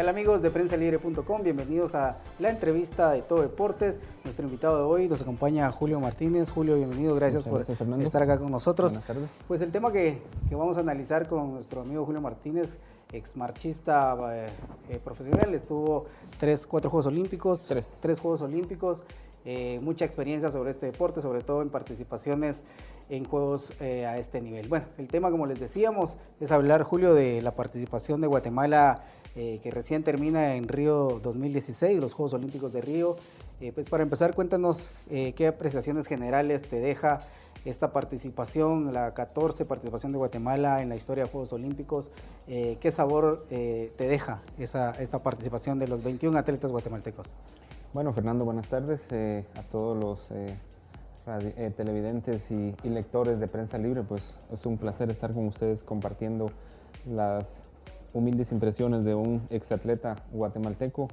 tal amigos de PrensaLibre.com? Bienvenidos a la entrevista de Todo Deportes. Nuestro invitado de hoy nos acompaña Julio Martínez. Julio, bienvenido, gracias por estar acá con nosotros. Buenas tardes. Pues el tema que vamos a analizar con nuestro amigo Julio Martínez, ex marchista profesional, estuvo 4 Juegos Olímpicos, tres Juegos Olímpicos, mucha experiencia sobre este deporte, sobre todo en participaciones en juegos a este nivel. Bueno, el tema, como les decíamos, es hablar, Julio, de la participación de Guatemala que recién termina en Río 2016, los Juegos Olímpicos de Río. Pues para empezar, cuéntanos qué apreciaciones generales te deja esta participación, la 14 participación de Guatemala en la historia de Juegos Olímpicos. ¿Qué sabor te deja esta participación de los 21 atletas guatemaltecos? Bueno, Fernando, buenas tardes a todos los televidentes y lectores de Prensa Libre. Pues es un placer estar con ustedes compartiendo las humildes impresiones de un exatleta guatemalteco,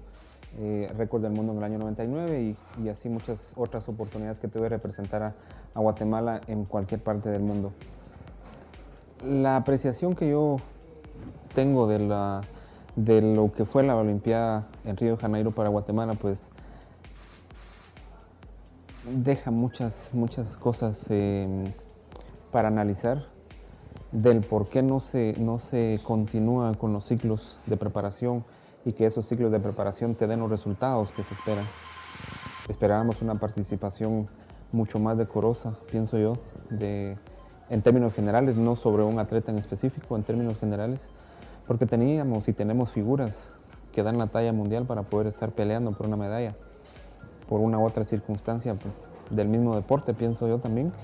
récord del mundo en el año 99 y así muchas otras oportunidades que tuve de representar a Guatemala en cualquier parte del mundo. La apreciación que yo tengo de lo que fue la Olimpiada en Río de Janeiro para Guatemala, pues deja muchas cosas para analizar del por qué no se continúa con los ciclos de preparación y que esos ciclos de preparación te den los resultados que se esperan. Esperábamos una participación mucho más decorosa, pienso yo, en términos generales, no sobre un atleta en específico, en términos generales, porque teníamos y tenemos figuras que dan la talla mundial para poder estar peleando por una medalla, por una u otra circunstancia del mismo deporte, pienso yo también.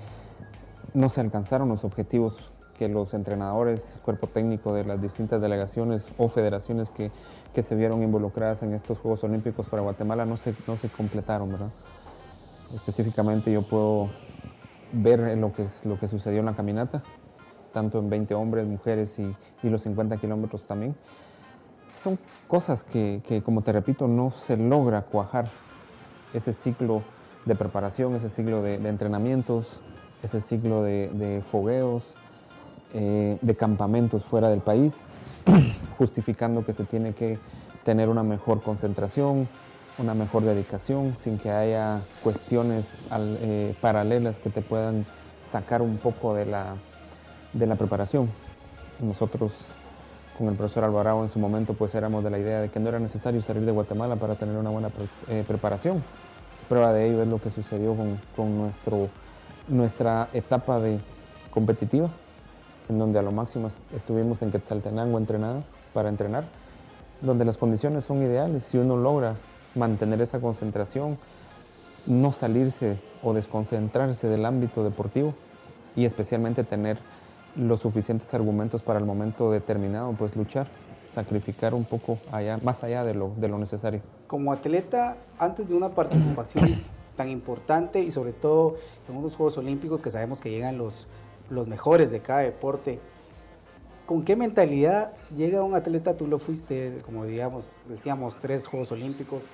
No se alcanzaron los objetivos que los entrenadores, el cuerpo técnico de las distintas delegaciones o federaciones que se vieron involucradas en estos Juegos Olímpicos para Guatemala no se completaron, ¿verdad? Específicamente yo puedo ver lo que sucedió en la caminata, tanto en 20 hombres, mujeres y los 50 kilómetros también. Son cosas que, como te repito, no se logra cuajar ese ciclo de preparación, ese ciclo de entrenamientos, ese ciclo de fogueos, de campamentos fuera del país, justificando que se tiene que tener una mejor concentración, una mejor dedicación, sin que haya cuestiones paralelas que te puedan sacar un poco de la preparación. Nosotros, con el profesor Alvarado en su momento, pues éramos de la idea de que no era necesario salir de Guatemala para tener una buena preparación. Prueba de ello es lo que sucedió con nuestra etapa competitiva, en donde a lo máximo estuvimos en Quetzaltenango para entrenar, donde las condiciones son ideales. Si uno logra mantener esa concentración, no salirse o desconcentrarse del ámbito deportivo y especialmente tener los suficientes argumentos para el momento determinado, pues luchar, sacrificar un poco más allá de lo necesario. Como atleta, antes de una participación tan importante y sobre todo en unos Juegos Olímpicos que sabemos que llegan los mejores de cada deporte, ¿con qué mentalidad llega un atleta? Tú lo fuiste, como decíamos, 3 Juegos Olímpicos.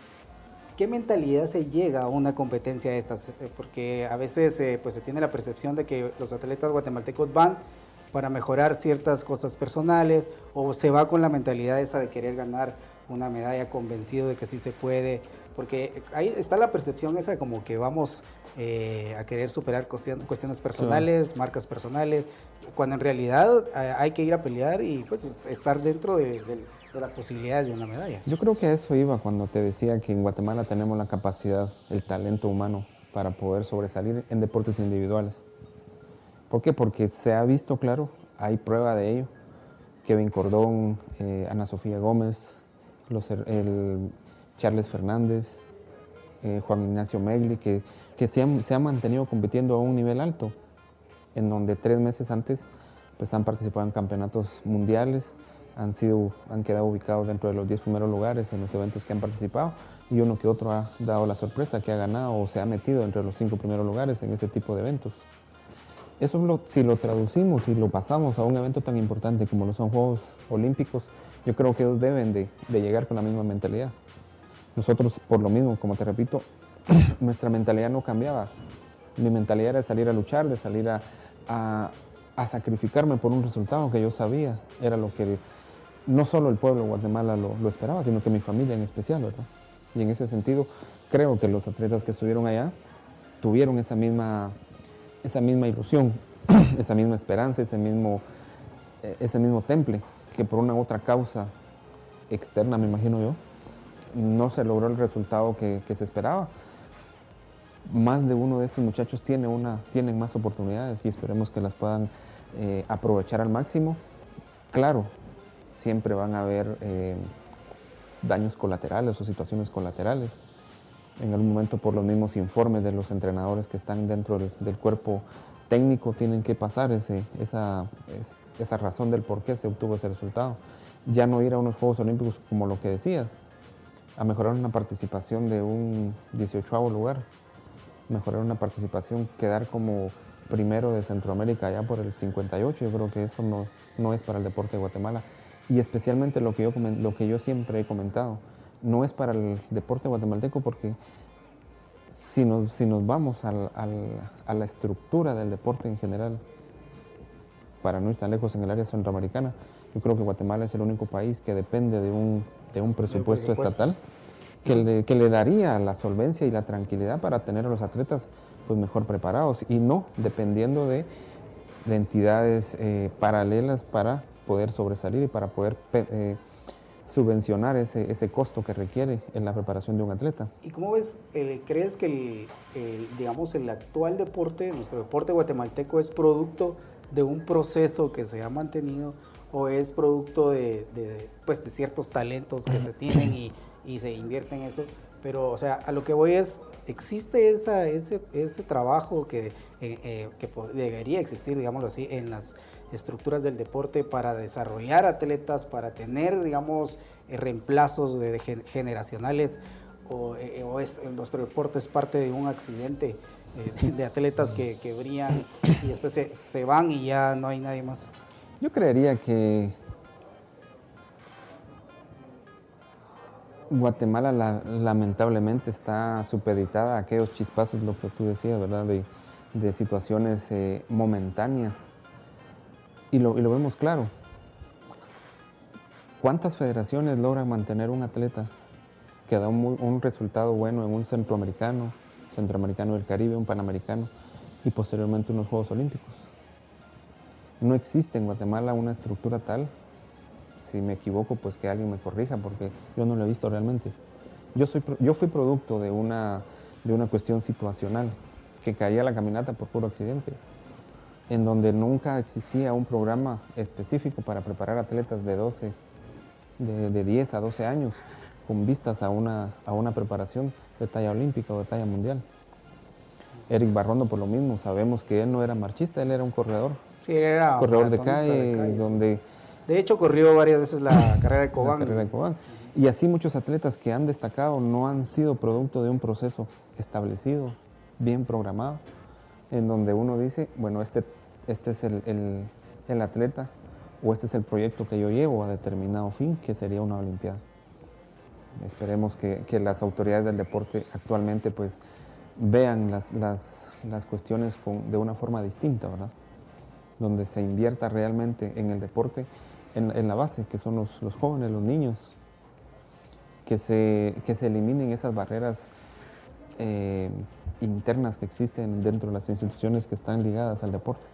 ¿Qué mentalidad se llega a una competencia de estas? Porque a veces pues se tiene la percepción de que los atletas guatemaltecos van para mejorar ciertas cosas personales o se va con la mentalidad esa de querer ganar una medalla, convencido de que sí se puede, porque ahí está la percepción esa de como que vamos a querer superar cuestiones personales, marcas personales, cuando en realidad hay que ir a pelear y pues estar dentro de las posibilidades de una medalla. Yo creo que a eso iba cuando te decía que en Guatemala tenemos la capacidad, el talento humano para poder sobresalir en deportes individuales. ¿Por qué? Porque se ha visto claro, hay prueba de ello. Kevin Cordón, Ana Sofía Gómez, Charles Fernández, Juan Ignacio Megli, que se han mantenido compitiendo a un nivel alto, en donde 3 meses antes pues, han participado en campeonatos mundiales, han quedado ubicados dentro de los 10 primeros lugares en los eventos que han participado y uno que otro ha dado la sorpresa que ha ganado o se ha metido entre los 5 primeros lugares en ese tipo de eventos. Eso si lo traducimos y lo pasamos a un evento tan importante como lo son Juegos Olímpicos, yo creo que ellos deben de llegar con la misma mentalidad. Nosotros, por lo mismo, como te repito, nuestra mentalidad no cambiaba. Mi mentalidad era de salir a luchar, de salir a sacrificarme por un resultado que yo sabía era lo que no solo el pueblo de Guatemala lo esperaba, sino que mi familia en especial, ¿verdad? Y en ese sentido, creo que los atletas que estuvieron allá tuvieron esa misma ilusión, esa misma esperanza, ese mismo temple, que por una u otra causa externa, me imagino yo, no se logró el resultado que se esperaba. Más de uno de estos muchachos tienen más oportunidades y esperemos que las puedan aprovechar al máximo. Claro, siempre van a haber daños colaterales o situaciones colaterales. En algún momento, por los mismos informes de los entrenadores que están dentro del cuerpo técnico, tienen que pasar esa razón del por qué se obtuvo ese resultado. Ya no ir a unos Juegos Olímpicos como lo que decías, a mejorar una participación de un 18º lugar, mejorar una participación, quedar como primero de Centroamérica ya por el 58. Yo creo que eso no es para el deporte de Guatemala. Y especialmente lo que yo siempre he comentado, no es para el deporte guatemalteco, porque si nos vamos a la estructura del deporte en general, para no ir tan lejos en el área centroamericana, yo creo que Guatemala es el único país que depende de un presupuesto estatal que le daría la solvencia y la tranquilidad para tener a los atletas pues mejor preparados y no dependiendo de entidades paralelas para poder sobresalir y para poder subvencionar ese costo que requiere en la preparación de un atleta. ¿Y cómo ves, crees que digamos, el actual deporte, nuestro deporte guatemalteco, es producto de un proceso que se ha mantenido o es producto de ciertos talentos que se tienen y se invierte en eso? Pero, o sea, a lo que voy es, ¿existe ese trabajo que debería existir, digámoslo así, en las estructuras del deporte para desarrollar atletas, para tener, digamos, reemplazos generacionales, o nuestro deporte es parte de un accidente de atletas que brillan y después se van y ya no hay nadie más? Yo creería que Guatemala lamentablemente está supeditada a aquellos chispazos, lo que tú decías, ¿verdad? De situaciones momentáneas. Y lo vemos claro. ¿Cuántas federaciones logran mantener un atleta que da un resultado bueno en un centroamericano del Caribe, un panamericano y posteriormente unos Juegos Olímpicos? No existe en Guatemala una estructura tal. Si me equivoco, pues que alguien me corrija, porque yo no lo he visto realmente. Yo fui producto de una cuestión situacional, que caía la caminata por puro accidente, en donde nunca existía un programa específico para preparar atletas de 10 a 12 años, con vistas a una preparación de talla olímpica o de talla mundial. Eric Barrondo, por lo mismo, sabemos que él no era marchista, él era un corredor. Sí, era corredor de calle, donde... De hecho, corrió varias veces la carrera de Cobán. Y así muchos atletas que han destacado no han sido producto de un proceso establecido, bien programado, en donde uno dice, bueno, este es el atleta o este es el proyecto que yo llevo a determinado fin, que sería una Olimpiada. Esperemos que las autoridades del deporte actualmente pues vean las cuestiones de una forma distinta, ¿verdad? Donde se invierta realmente en el deporte, en la base, que son los jóvenes, los niños, que se eliminen esas barreras internas que existen dentro de las instituciones que están ligadas al deporte,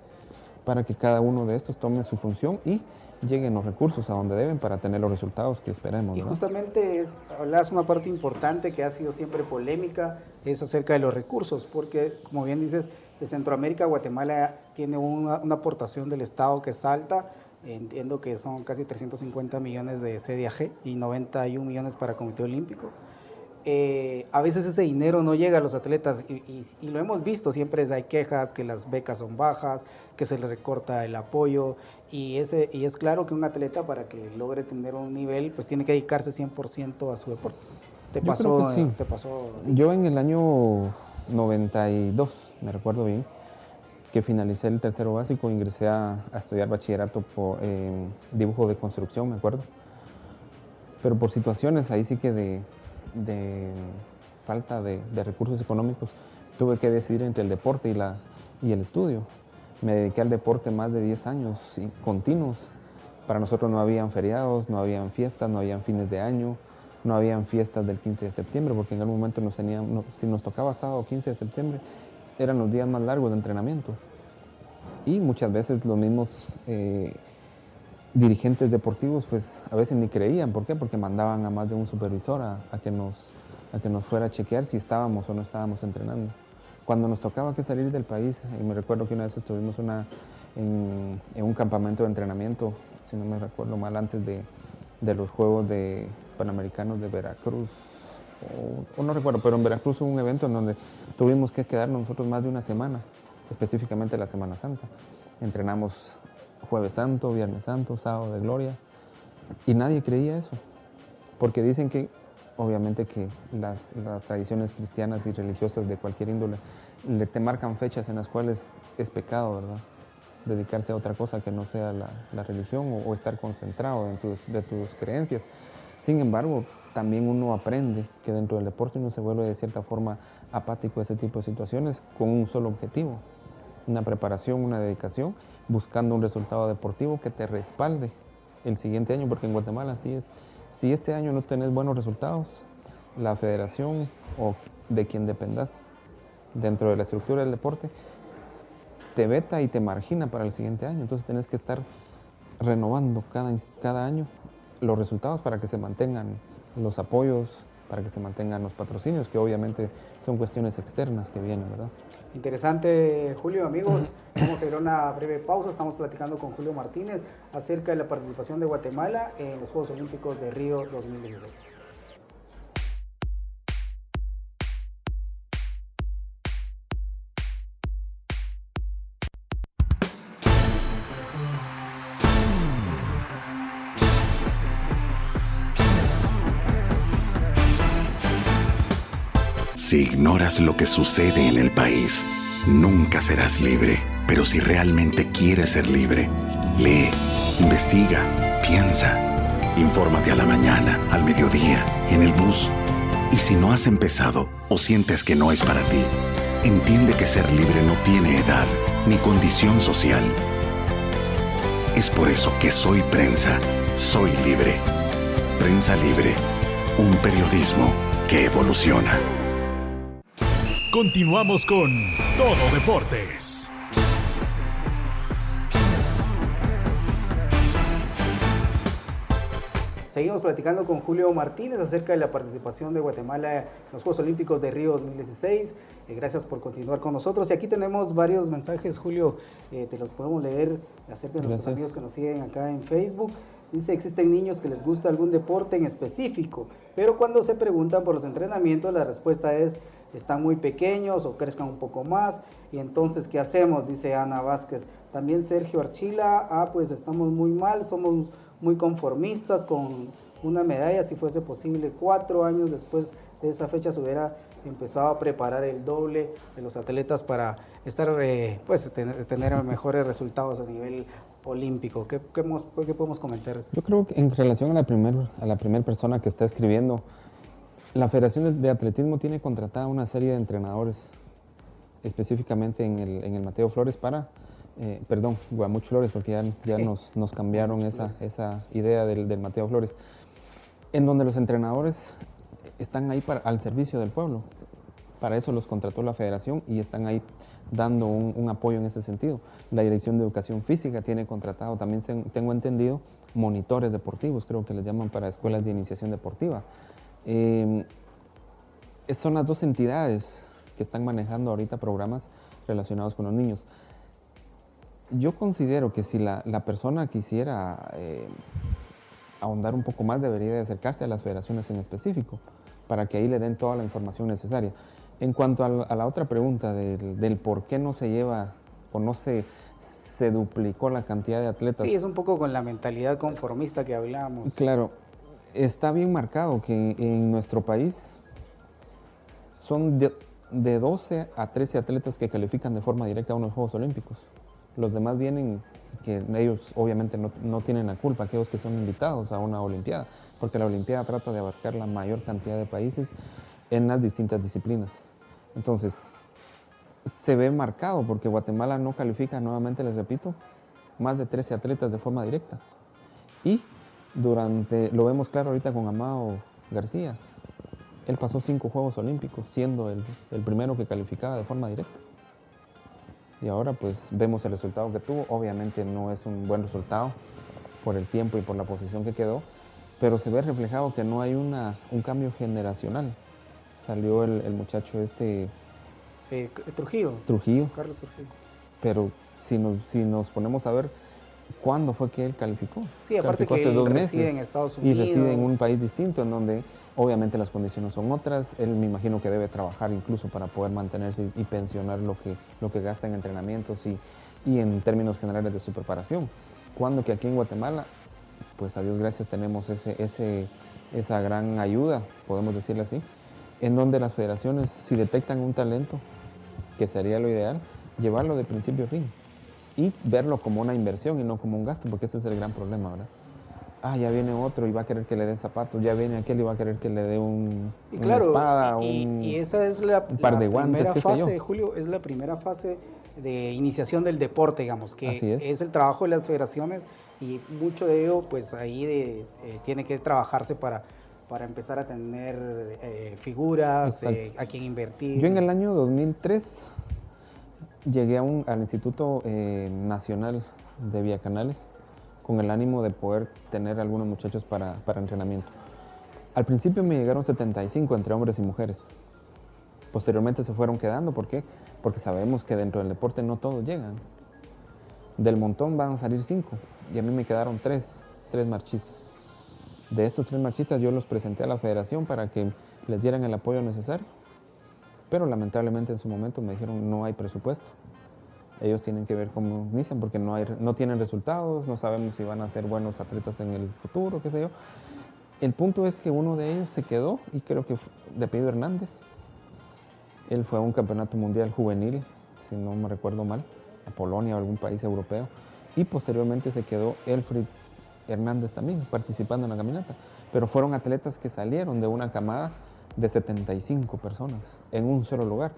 para que cada uno de estos tome su función y lleguen los recursos a donde deben para tener los resultados que esperemos, ¿no? Y justamente hablas una parte importante que ha sido siempre polémica, es acerca de los recursos, porque como bien dices, de Centroamérica, Guatemala tiene una aportación del Estado que es alta. Entiendo que son casi 350 millones de CDAG y 91 millones para el Comité Olímpico. A veces ese dinero no llega a los atletas y lo hemos visto, siempre hay quejas que las becas son bajas, que se le recorta el apoyo y es claro que un atleta para que logre tener un nivel pues tiene que dedicarse 100% a su deporte. ¿Te pasó? Sí. ¿Te pasó? Yo en el año 92, me recuerdo bien, que finalicé el tercero básico, ingresé a estudiar bachillerato por dibujo de construcción, me acuerdo. Pero por situaciones ahí sí que de falta de recursos económicos, tuve que decidir entre el deporte y el estudio. Me dediqué al deporte más de 10 años continuos Para nosotros no habían feriados, no habían fiestas, no habían fines de año, no habían fiestas del 15 de septiembre, porque en algún momento si nos tocaba sábado 15 de septiembre, eran los días más largos de entrenamiento. Y muchas veces los mismos dirigentes deportivos, pues a veces ni creían. ¿Por qué? Porque mandaban a más de un supervisor a que nos fuera a chequear si estábamos o no estábamos entrenando. Cuando nos tocaba que salir del país, y me recuerdo que una vez estuvimos en un campamento de entrenamiento, si no me recuerdo mal, antes de los Juegos Panamericanos de Veracruz, o no recuerdo, pero en Veracruz hubo un evento en donde tuvimos que quedarnos nosotros más de una semana, específicamente la Semana Santa. Entrenamos Jueves Santo, Viernes Santo, Sábado de Gloria, y nadie creía eso, porque dicen que obviamente que las tradiciones cristianas y religiosas de cualquier índole te marcan fechas en las cuales es pecado, ¿verdad? Dedicarse a otra cosa que no sea la religión o estar concentrado de tus creencias. Sin embargo, también uno aprende que dentro del deporte uno se vuelve de cierta forma apático a ese tipo de situaciones con un solo objetivo, una preparación, una dedicación, buscando un resultado deportivo que te respalde el siguiente año, porque en Guatemala así es. Si este año no tenés buenos resultados, la federación o de quien dependas dentro de la estructura del deporte te veta y te margina para el siguiente año. Entonces tenés que estar renovando cada año los resultados para que se mantengan los apoyos, para que se mantengan los patrocinios, que obviamente son cuestiones externas que vienen, ¿verdad? Interesante, Julio. Amigos, vamos a ir a una breve pausa. Estamos platicando con Julio Martínez acerca de la participación de Guatemala en los Juegos Olímpicos de Río 2016. Si ignoras lo que sucede en el país, nunca serás libre. Pero si realmente quieres ser libre, lee, investiga, piensa. Infórmate a la mañana, al mediodía, en el bus. Y si no has empezado o sientes que no es para ti, entiende que ser libre no tiene edad ni condición social. Es por eso que Soy Prensa, soy libre. Prensa Libre, un periodismo que evoluciona. Continuamos con Todo Deportes. Seguimos platicando con Julio Martínez acerca de la participación de Guatemala en los Juegos Olímpicos de Río 2016. Gracias por continuar con nosotros. Y aquí tenemos varios mensajes, Julio, te los podemos leer acerca de nuestros amigos que nos siguen acá en Facebook. Dice, existen niños que les gusta algún deporte en específico, pero cuando se preguntan por los entrenamientos, la respuesta es, están muy pequeños o crezcan un poco más. Y entonces, ¿qué hacemos? Dice Ana Vázquez. También Sergio Archila, pues estamos muy mal, somos muy conformistas con una medalla. Si fuese posible, 4 años después de esa fecha se hubiera empezado a preparar el doble de los atletas para estar, tener mejores resultados a nivel olímpico. ¿Qué podemos comentar? Yo creo que en relación a la primera persona que está escribiendo, la Federación de Atletismo tiene contratada una serie de entrenadores, específicamente en el Mateo Flores Guamuch Flores, porque ya sí. nos cambiaron esa idea del Mateo Flores, en donde los entrenadores están ahí al servicio del pueblo. Para eso los contrató la Federación y están ahí dando un apoyo en ese sentido. La Dirección de Educación Física tiene contratado, también tengo entendido, monitores deportivos, creo que les llaman para escuelas de iniciación deportiva. Son las dos entidades que están manejando ahorita programas relacionados con los niños. Yo considero que si la persona quisiera ahondar un poco más, debería de acercarse a las federaciones en específico, para que ahí le den toda la información necesaria. En cuanto a la otra pregunta del por qué no se lleva o no se duplicó la cantidad de atletas. Sí, es un poco con la mentalidad conformista que hablábamos. Claro, está bien marcado que en nuestro país son de 12 a 13 atletas que califican de forma directa a unos Juegos Olímpicos. Los demás vienen, que ellos obviamente no tienen la culpa, aquellos que son invitados a una Olimpiada, porque la Olimpiada trata de abarcar la mayor cantidad de países en las distintas disciplinas. Entonces, se ve marcado porque Guatemala no califica, nuevamente les repito, más de 13 atletas de forma directa. Y lo vemos claro ahorita con Amado García. Él pasó 5 Juegos Olímpicos, siendo el primero que calificaba de forma directa. Y ahora pues vemos el resultado que tuvo. Obviamente no es un buen resultado por el tiempo y por la posición que quedó, pero se ve reflejado que no hay un cambio generacional. Salió el muchacho Trujillo. Carlos Trujillo. Pero si nos ponemos a ver, ¿cuándo fue que él calificó? Sí, aparte calificó que hace 2 meses reside en Estados y Unidos. reside en un país distinto, en donde obviamente las condiciones son otras. Él me imagino que debe trabajar incluso para poder mantenerse y pensionar lo que gasta en entrenamientos y en términos generales de su preparación. Cuando que aquí en Guatemala, pues a Dios gracias, tenemos esa gran ayuda, podemos decirle así, en donde las federaciones, si detectan un talento, que sería lo ideal, llevarlo de principio a fin y verlo como una inversión y no como un gasto, porque ese es el gran problema, ¿verdad? Ya viene otro y va a querer que le dé zapatos, ya viene aquel y va a querer que le dé una espada, y esa es un par de guantes, qué sé yo. Julio, es la primera fase de iniciación del deporte, digamos, que Así es el trabajo de las federaciones, y mucho de ello, pues ahí tiene que trabajarse para empezar a tener figuras, a quien invertir. Yo en el año 2003 llegué al Instituto Nacional de Villacanales con el ánimo de poder tener algunos muchachos para entrenamiento. Al principio me llegaron 75 entre hombres y mujeres. Posteriormente se fueron quedando. ¿Por qué? Porque sabemos que dentro del deporte no todos llegan. Del montón van a salir 5 y a mí me quedaron 3 marchistas. De estos 3 marchistas yo los presenté a la federación para que les dieran el apoyo necesario, pero lamentablemente en su momento me dijeron no hay presupuesto. Ellos tienen que ver cómo inician porque no tienen resultados, no sabemos si van a ser buenos atletas en el futuro, qué sé yo. El punto es que uno de ellos se quedó, y creo que de apellido Hernández. Él fue a un campeonato mundial juvenil, si no me recuerdo mal, a Polonia o algún país europeo, y posteriormente se quedó Elfrid Hernández también participando en la caminata. Pero fueron atletas que salieron de una camada de 75 personas en un solo lugar.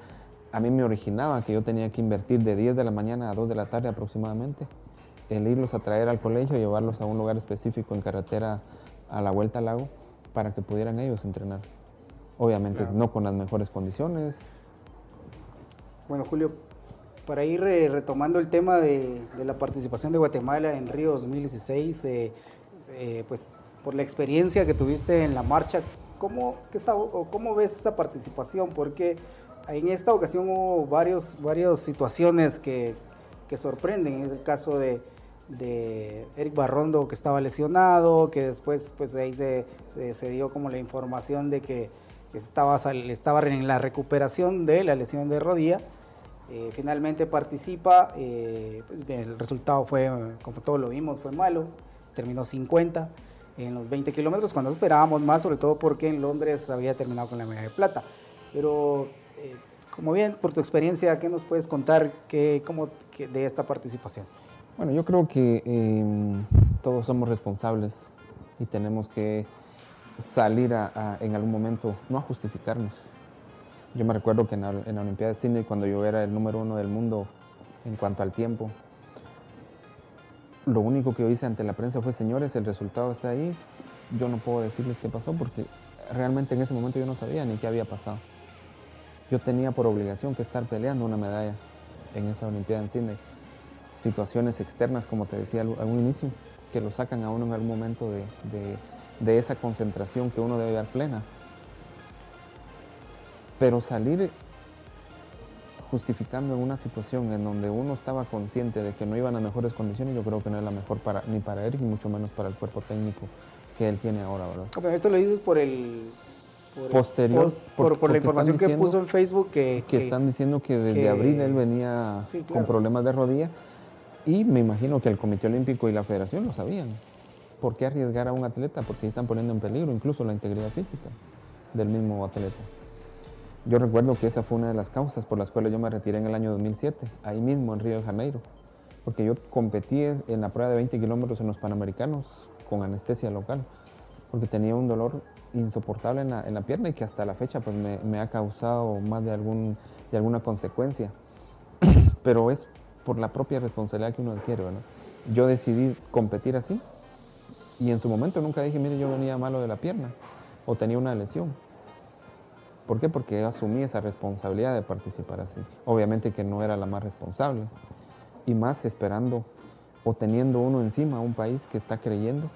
A mí me originaba que yo tenía que invertir de 10 de la mañana a 2 de la tarde aproximadamente, el irlos a traer al colegio, llevarlos a un lugar específico en carretera a la vuelta al lago para que pudieran ellos entrenar. Obviamente claro, no con las mejores condiciones. Bueno, Julio, para ir retomando el tema de la participación de Guatemala en Río 2016, pues por la experiencia que tuviste en la marcha, ¿cómo ves esa participación? Porque en esta ocasión hubo varias situaciones que sorprenden. Es el caso de Eric Barrondo, que estaba lesionado, que después pues ahí se dio como la información de que estaba en la recuperación de la lesión de rodilla. Finalmente participa, pues bien, el resultado fue, como todos lo vimos, fue malo, terminó 50 en los 20 kilómetros, cuando esperábamos más, sobre todo porque en Londres había terminado con la medalla de plata. Pero, como bien, por tu experiencia, ¿qué nos puedes contar de esta participación? Bueno, yo creo que todos somos responsables y tenemos que salir en algún momento, no a justificarnos. Yo me recuerdo que en la Olimpiada de Sydney, cuando yo era el número 1 del mundo en cuanto al tiempo, lo único que yo hice ante la prensa fue: señores, el resultado está ahí, yo no puedo decirles qué pasó porque realmente en ese momento yo no sabía ni qué había pasado. Yo tenía por obligación que estar peleando una medalla en esa Olimpiada en Sydney. Situaciones externas, como te decía al inicio, que lo sacan a uno en algún momento de esa concentración que uno debe dar plena. Pero salir justificando en una situación en donde uno estaba consciente de que no iban a mejores condiciones, yo creo que no es la mejor ni para Eric, ni mucho menos para el cuerpo técnico que él tiene ahora, ¿verdad? Okay, esto lo dices por la información que puso en Facebook que están diciendo que desde abril él venía con problemas de rodilla, y me imagino que el Comité Olímpico y la Federación lo sabían. ¿Por qué arriesgar a un atleta? Porque están poniendo en peligro incluso la integridad física del mismo atleta. Yo recuerdo que esa fue una de las causas por las cuales yo me retiré en el año 2007, ahí mismo en Río de Janeiro, porque yo competí en la prueba de 20 kilómetros en los Panamericanos con anestesia local, porque tenía un dolor insoportable en la pierna y que hasta la fecha pues me ha causado más de alguna consecuencia, pero es por la propia responsabilidad que uno adquiere, ¿no? Yo decidí competir así Y en su momento nunca dije, mire, yo venía malo de la pierna o tenía una lesión. ¿Por qué? Porque asumí esa responsabilidad de participar así. Obviamente que no era la más responsable. Y más esperando o teniendo uno encima a un país que está creyendo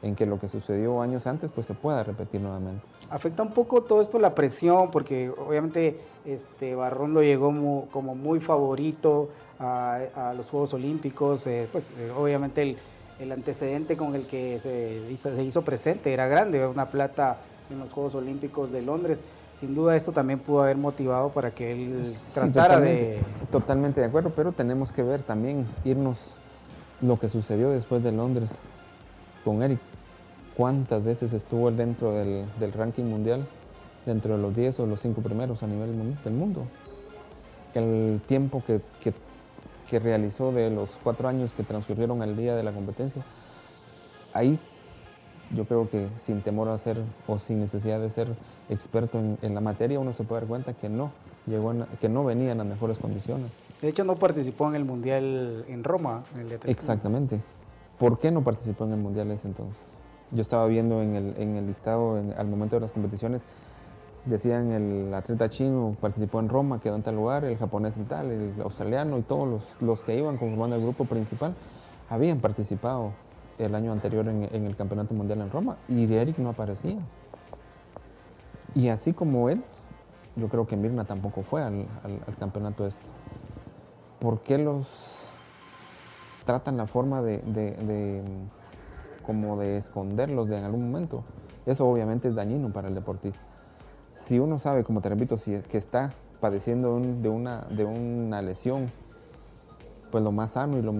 en que lo que sucedió años antes pues se pueda repetir nuevamente. ¿Afecta un poco todo esto la presión? Porque obviamente Barrón lo llegó como muy favorito a los Juegos Olímpicos, obviamente el antecedente con el que se hizo presente era grande, una plata en los Juegos Olímpicos de Londres. Sin duda esto también pudo haber motivado para que él tratara de... Totalmente de acuerdo, pero tenemos que ver también, irnos lo que sucedió después de Londres con Eric. ¿Cuántas veces estuvo él dentro del ranking mundial, dentro de los 10 o los 5 primeros a nivel del mundo? El tiempo que realizó de los 4 años que transcurrieron al día de la competencia, ahí yo creo que sin temor a ser o sin necesidad de ser experto en la materia, uno se puede dar cuenta que que no venía en las mejores condiciones. De hecho, no participó en el Mundial en Roma. En el atletismo. Exactamente. ¿Por qué no participó en el Mundial ese entonces? Yo estaba viendo en el listado, al momento de las competiciones, decían el atleta chino participó en Roma, quedó en tal lugar, el japonés en tal, el australiano y todos los que iban conformando el grupo principal habían participado el año anterior en el Campeonato Mundial en Roma y Eric no aparecía. Y así como él, yo creo que Mirna tampoco fue al campeonato este. ¿Por qué los tratan la forma como de esconderlos en algún momento? Eso obviamente es dañino para el deportista. Si uno sabe, como te repito, que está padeciendo de una lesión, pues lo más sano y lo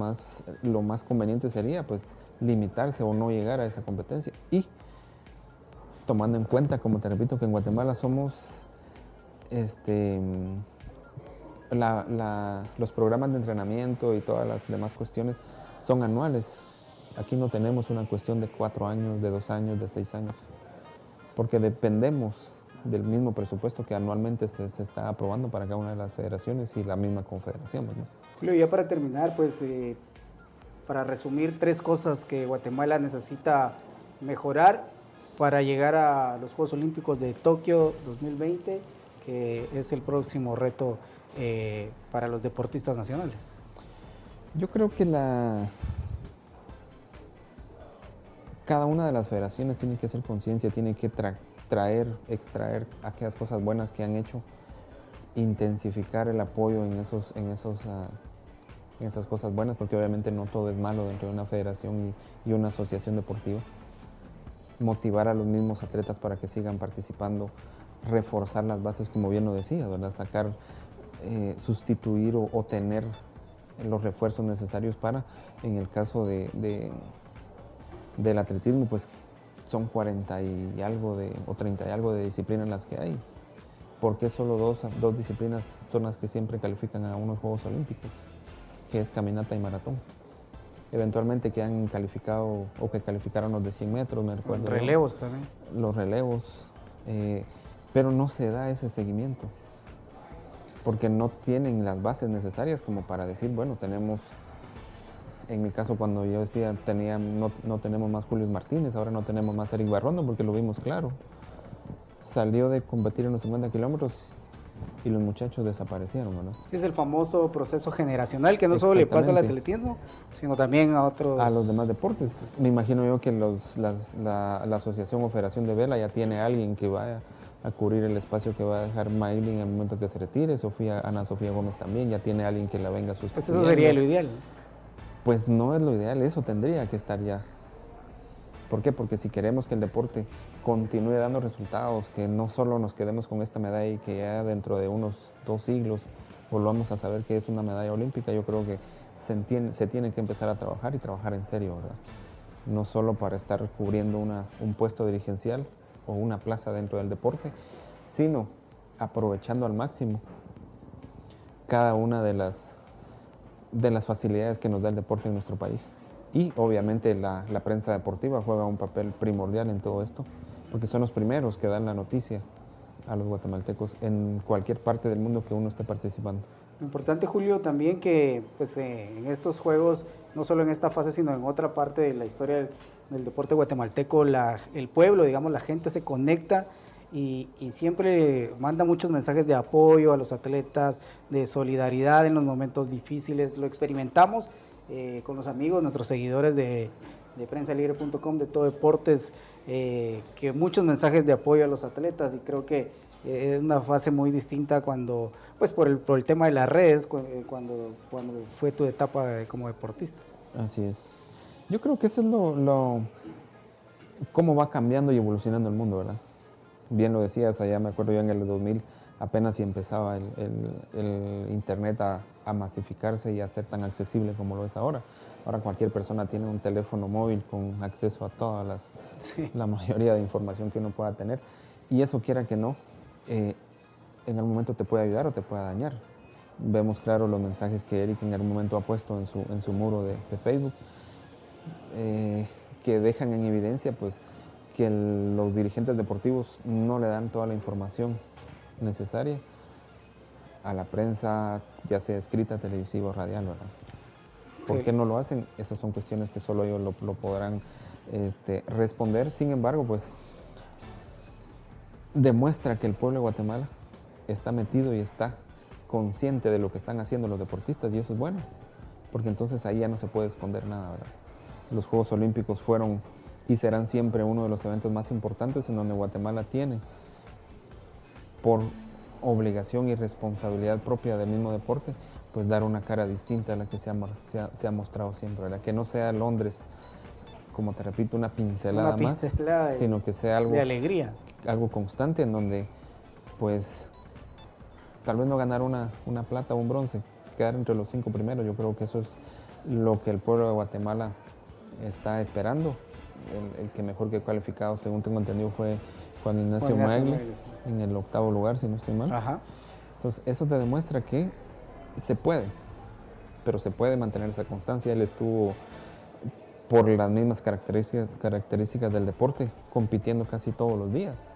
más conveniente sería pues limitarse o no llegar a esa competencia. Y tomando en cuenta, como te repito, que en Guatemala somos los programas de entrenamiento y todas las demás cuestiones son anuales. Aquí no tenemos una cuestión de 4 años, de 2 años, de 6 años, porque dependemos del mismo presupuesto que anualmente se está aprobando para cada una de las federaciones y la misma confederación, ¿no? Julio, ya para terminar, pues para resumir 3 cosas que Guatemala necesita mejorar para llegar a los Juegos Olímpicos de Tokio 2020, que es el próximo reto para los deportistas nacionales. Yo creo que cada una de las federaciones tiene que hacer conciencia, tiene que extraer aquellas cosas buenas que han hecho, intensificar el apoyo en esas cosas buenas, porque obviamente no todo es malo dentro de una federación y una asociación deportiva. Motivar a los mismos atletas para que sigan participando, reforzar las bases, como bien lo decía, ¿verdad? Sustituir o tener los refuerzos necesarios para, en el caso del atletismo, pues son 40 y algo o 30 y algo de disciplinas las que hay. ¿Por qué solo dos disciplinas son las que siempre califican a unos Juegos Olímpicos? Que es caminata y maratón. Eventualmente que han calificado o que calificaron los de 100 metros, me recuerdo. Relevos también. Los relevos, pero no se da ese seguimiento, porque no tienen las bases necesarias como para decir, bueno, tenemos, en mi caso cuando yo decía, no tenemos más Julio Martínez, ahora no tenemos más Eric Barrondo, porque lo vimos claro. Salió de competir en los 50 kilómetros y los muchachos desaparecieron, ¿no? Sí, es el famoso proceso generacional que no solo le pasa al atletismo, sino también a los demás deportes. Me imagino yo que la asociación o federación de vela ya tiene alguien que vaya a cubrir el espacio que va a dejar Maylin en el momento que se retire. Ana Sofía Gómez también ya tiene alguien que la venga a sustituir. Pues eso sería lo ideal. Pues no es lo ideal, eso tendría que estar ya. ¿Por qué? Porque si queremos que el deporte continúe dando resultados, que no solo nos quedemos con esta medalla y que ya dentro de unos 2 siglos volvamos a saber que es una medalla olímpica, yo creo que se tiene que empezar a trabajar y trabajar en serio, ¿verdad? No solo para estar cubriendo un puesto dirigencial o una plaza dentro del deporte, sino aprovechando al máximo cada una de las facilidades que nos da el deporte en nuestro país. Y obviamente la prensa deportiva juega un papel primordial en todo esto, porque son los primeros que dan la noticia a los guatemaltecos en cualquier parte del mundo que uno esté participando. Lo importante, Julio, también que pues, en estos juegos, no solo en esta fase, sino en otra parte de la historia del deporte guatemalteco, el pueblo, digamos, la gente se conecta y siempre manda muchos mensajes de apoyo a los atletas, de solidaridad en los momentos difíciles. Lo experimentamos con los amigos, nuestros seguidores de prensalibre.com, de Todo Deportes, que muchos mensajes de apoyo a los atletas, y creo que es una fase muy distinta cuando, pues por el tema de las redes, cuando fue tu etapa como deportista. Así es. Yo creo que eso es cómo va cambiando y evolucionando el mundo, ¿verdad? Bien lo decías, allá me acuerdo yo en el 2000, apenas si empezaba el internet a masificarse y a ser tan accesible como lo es ahora. Ahora cualquier persona tiene un teléfono móvil con acceso a todas la mayoría de información que uno pueda tener, y eso, quiera que no, en algún momento te puede ayudar o te puede dañar. Vemos claro los mensajes que Eric en algún momento ha puesto en su muro de Facebook, que dejan en evidencia pues, que los dirigentes deportivos no le dan toda la información necesaria a la prensa, ya sea escrita, televisiva o radial, ¿verdad? ¿Por qué no lo hacen? Esas son cuestiones que solo ellos lo podrán responder. Sin embargo, pues demuestra que el pueblo de Guatemala está metido y está consciente de lo que están haciendo los deportistas, y eso es bueno, porque entonces ahí ya no se puede esconder nada, ¿verdad? Los Juegos Olímpicos fueron y serán siempre uno de los eventos más importantes en donde Guatemala tiene, por obligación y responsabilidad propia del mismo deporte, pues dar una cara distinta a la que se ha mostrado siempre, ¿verdad? Que no sea Londres, como te repito, una pincelada más, sino que sea algo de alegría, algo constante, en donde pues tal vez no ganar una plata o un bronce, quedar entre los 5 primeros. Yo creo que eso es lo que el pueblo de Guatemala está esperando. El que mejor que cualificado, según tengo entendido, fue Juan Ignacio Magle, en el 8º lugar, si no estoy mal. Ajá. Entonces eso te demuestra que se puede, pero se puede mantener esa constancia. Él estuvo, por las mismas características del deporte, compitiendo casi todos los días.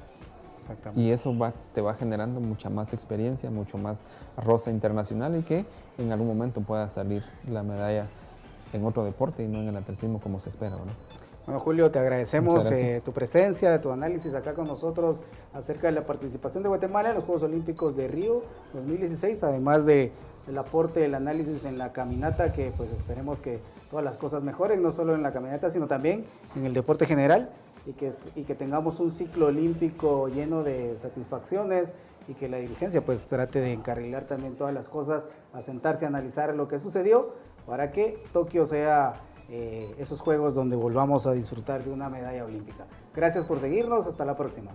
Exactamente. Y eso te va generando mucha más experiencia, mucho más rosa internacional, y que en algún momento pueda salir la medalla en otro deporte y no en el atletismo como se espera, ¿no? Bueno, Julio, te agradecemos tu presencia, tu análisis acá con nosotros acerca de la participación de Guatemala en los Juegos Olímpicos de Río 2016, además del aporte del análisis en la caminata, que pues esperemos que todas las cosas mejoren, no solo en la caminata, sino también en el deporte general, y que tengamos un ciclo olímpico lleno de satisfacciones, y que la dirigencia pues trate de encarrilar también todas las cosas, a sentarse a analizar lo que sucedió, para que Tokio sea esos juegos donde volvamos a disfrutar de una medalla olímpica. Gracias por seguirnos, hasta la próxima.